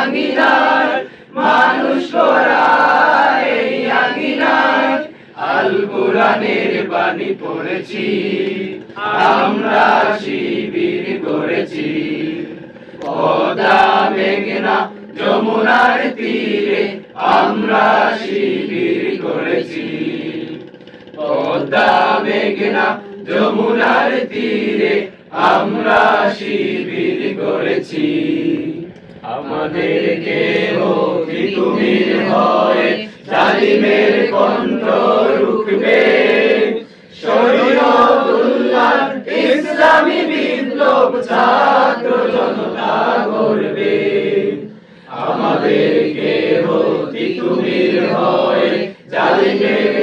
আঙ্গিনার মানুষ করা এই আঙ্গিনার আল কোরআনের বাণী পড়েছি আমরা শিবির করেছি পদ্মা মেঘনা যমুনার তীরে আমরা শিবির করেছি পদ্মা মেঘনা যমুনার তীরে আমরা শিবির করেছি আমাদেরকে তিতুমির হয়ে জালিমের কণ্ঠ রুখবে শরীয়তুল্লাহ ইসলামী বিপ্লব ছাত্র জনতা করবে আমাদেরকে তিতুমির হয়ে জালিমের